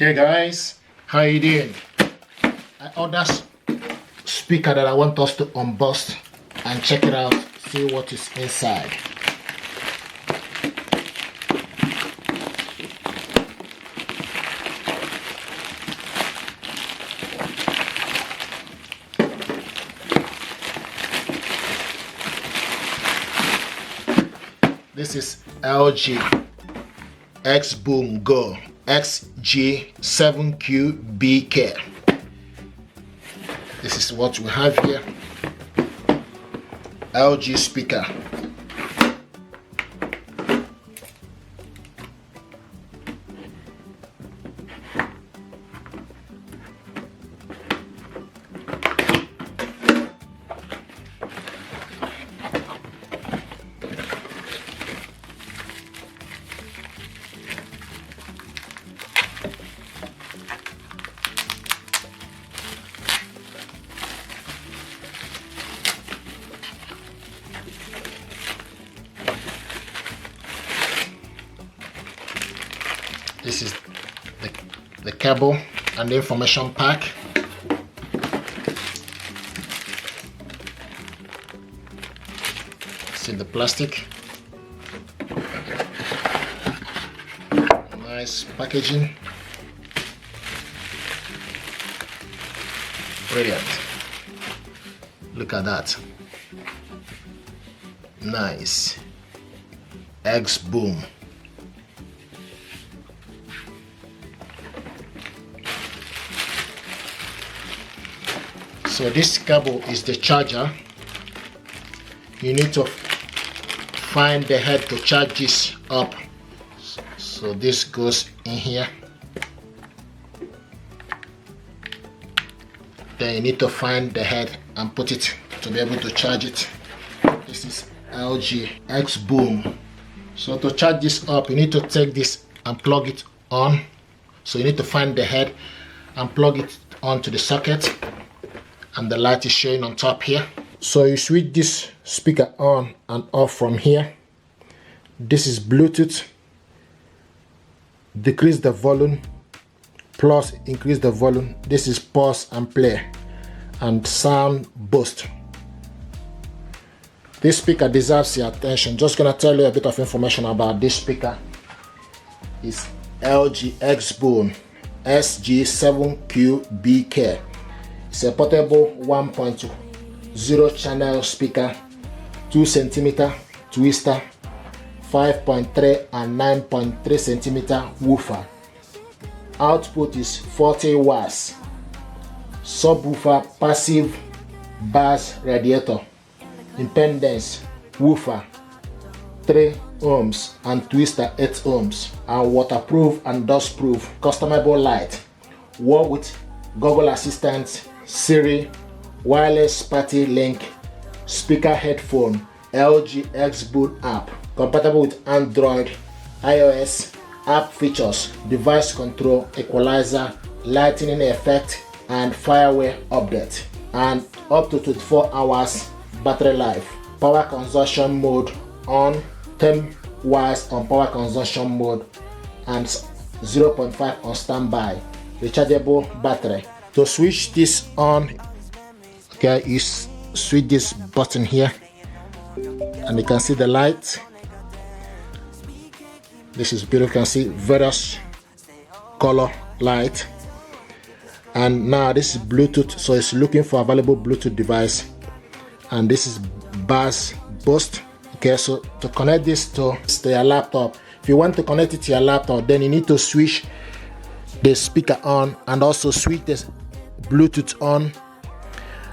Hey guys, how you doing? I ordered speaker that I want us to unbox and check it out, see what is inside. This is LG XBOOM Go XG7QBK. This is what we have here. LG speaker. This is the cable and the information pack. It's in the plastic. Nice packaging. Brilliant. Look at that. Nice. XBOOM. So this cable is the charger. You need to find the head to charge this up. So this goes in here. Then you need to find the head and put it to be able to charge it. This is LG XBOOM. So to charge this up, you need to take this and plug it on. So you need to find the head and plug it onto the socket. And the light is showing on top here. So you switch this speaker on and off from here. This is Bluetooth. Decrease the volume, plus increase the volume. This is pause and play, and sound boost. This speaker deserves your attention. Just gonna tell you a bit of information about this speaker. It's LG XBOOM XG7QBK. It's a portable 1.0 channel speaker, 2 cm twister, 5.3 and 9.3 cm woofer. Output is 40 watts. Subwoofer, passive bass radiator. Impedance woofer 3 ohms and twister 8 ohms. And waterproof and dustproof customizable light. Work with Google Assistant, Siri, wireless party link, speaker headphone, LG XBOOM app, compatible with Android, iOS, app features, device control, equalizer, lightning effect, and firmware update, and up to 24 hours battery life. Power consumption mode on, 10 watts on power consumption mode, and 0.5 on standby. Rechargeable battery. To switch this on, okay, you switch this button here and you can see the light. This is beautiful. You can see various color light. And now this is Bluetooth, so it's looking for available Bluetooth device. And this is bass boost. Okay, so to connect this to your laptop, if you want to connect it to your laptop, then you need to switch the speaker on and also switch the Bluetooth on.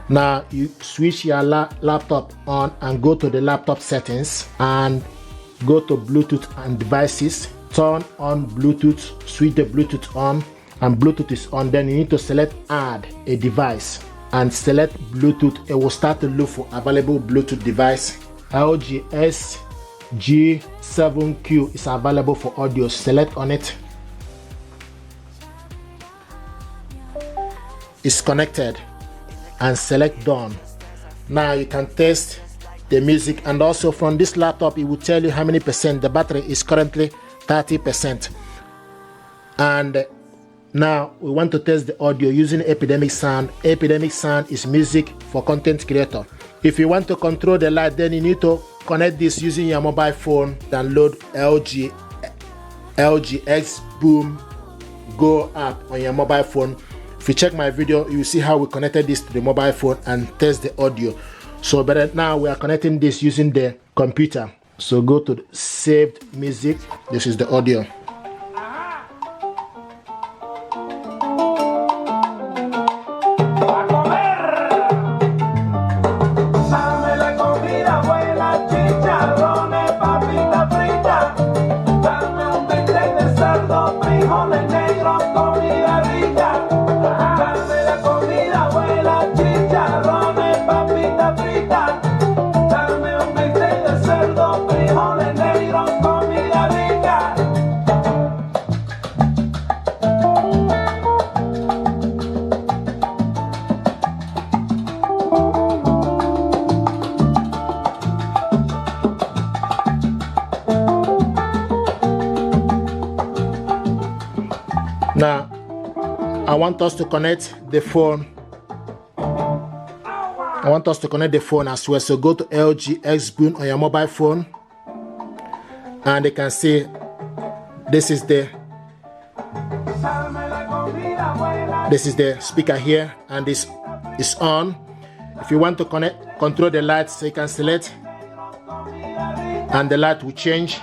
Now you switch your laptop on and go to the laptop settings and go to Bluetooth and devices. Turn on Bluetooth, switch the Bluetooth on, and Bluetooth is on. Then you need to select add a device and select Bluetooth. It will start to look for available Bluetooth device. LG XG7Q is available for audio. Select on it. It's connected and select done. Now you can test the music, and also from this laptop it will tell you how many percent. The battery is currently 30%, and Now we want to test the audio using Epidemic Sound. Epidemic Sound is music for content creator. If you want to control the light, then you need to connect this using your mobile phone. Download LG XBOOM Go app on your mobile phone. If you check my video, you will see how we connected this to the mobile phone and test the audio. So but now we are connecting this using the computer. So go to the saved music. This is the audio. Now, I want us to connect the phone. I want us to connect the phone as well. So go to LG XBOOM on your mobile phone, and you can see this is the speaker here, and this is on. If you want to control the light, so you can select, and the light will change.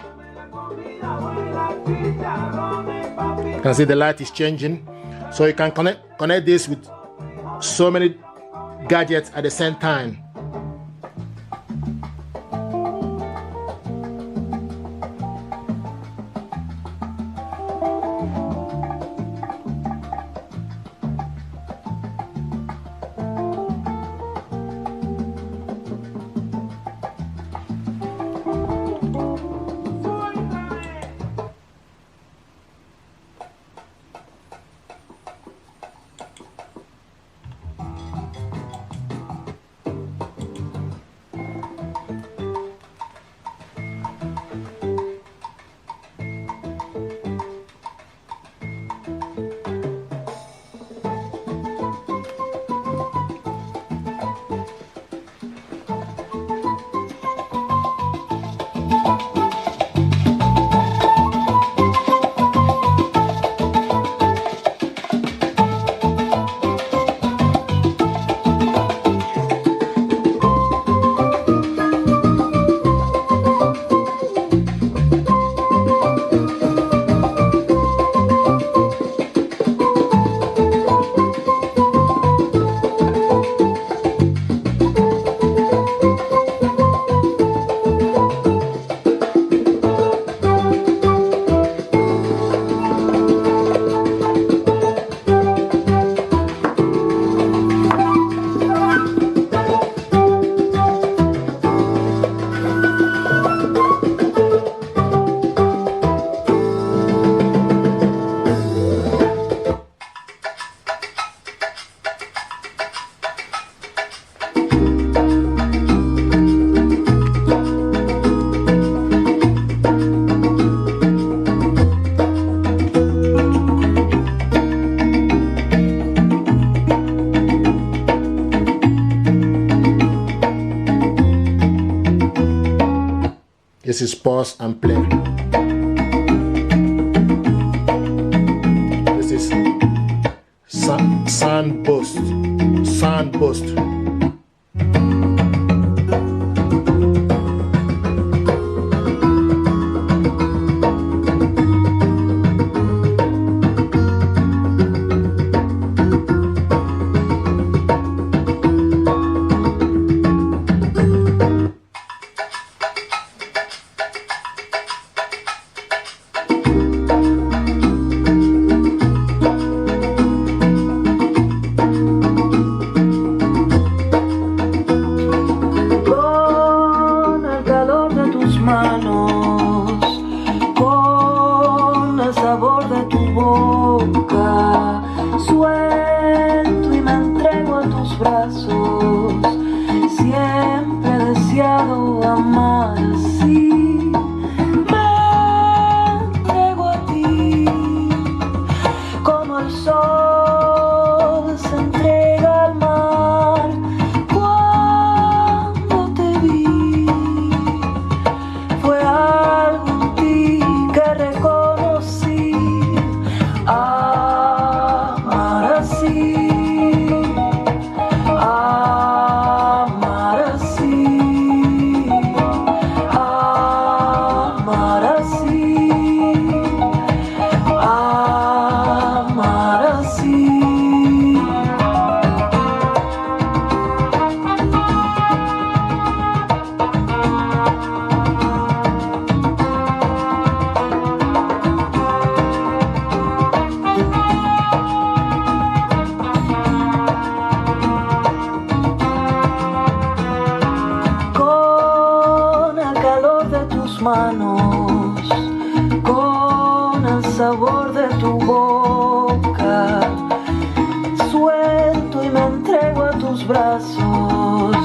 You can see the light is changing. So you can connect this with so many gadgets at the same time. This is pause and play. This is sound boost. Sound boost. manos, con el sabor de tu boca. Suelto y me entrego a tus brazos.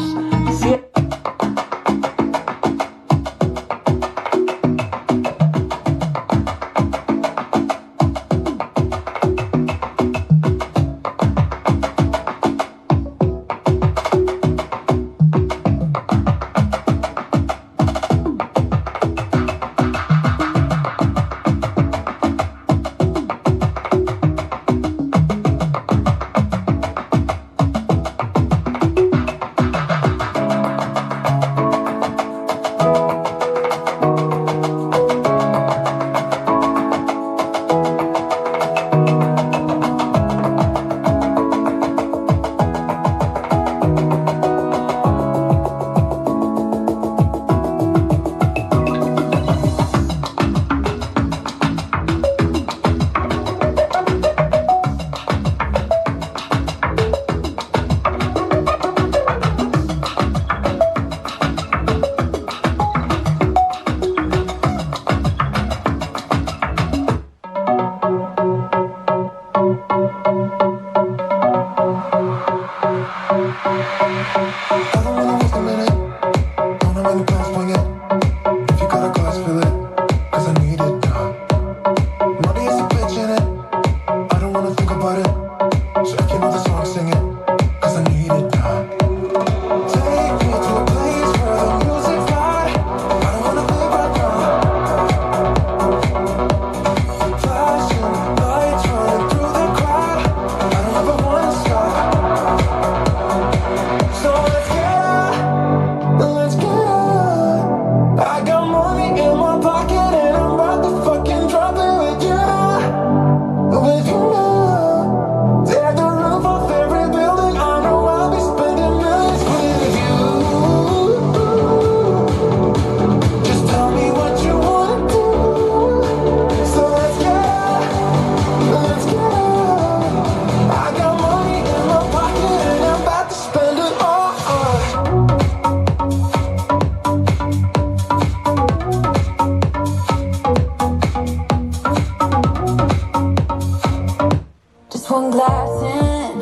One glass in,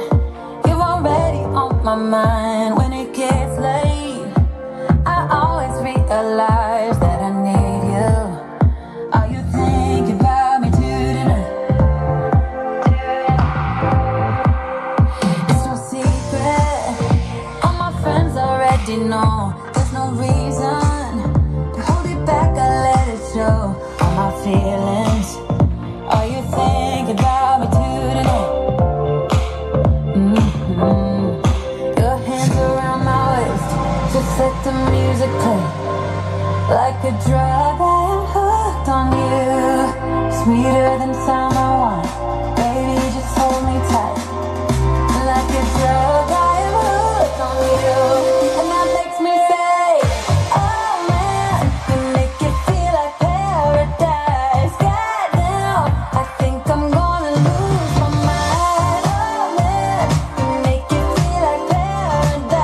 you're already on my mind. When it gets late, I always realize that I need you. Are you thinking about me tonight? It's no secret, all my friends already know. There's no reason to hold it back, I let it show. All my feelings, are you thinking about me tonight? Let the music play like a drug. I am hooked on you, sweeter than summer wine. Baby, just hold me tight. Like a drug, I am hooked on you, and that makes me say, oh man, you make it feel like paradise. Goddamn, I think I'm gonna lose my mind. Oh man, you make it feel like paradise.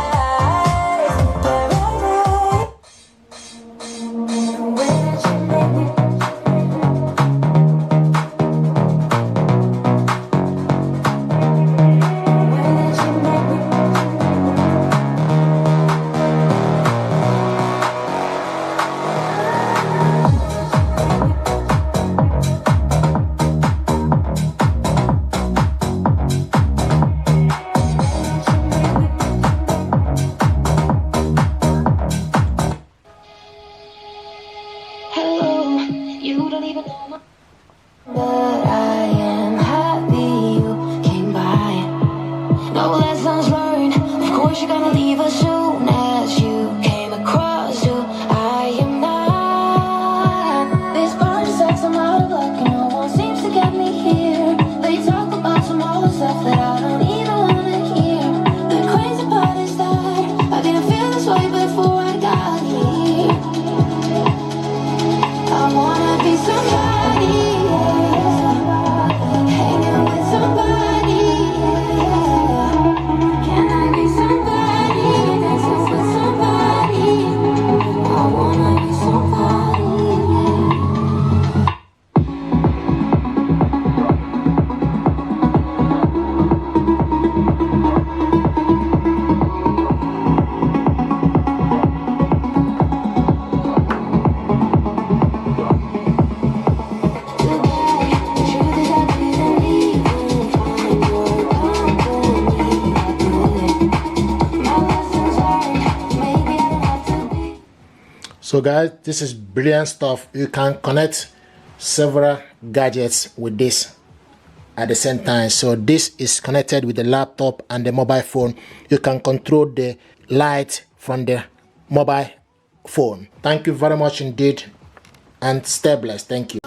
So guys, this is brilliant stuff. You can connect several gadgets with this at the same time. So this is connected with the laptop and the mobile phone. You can control the light from the mobile phone. Thank you very much indeed, and stay blessed. Thank you.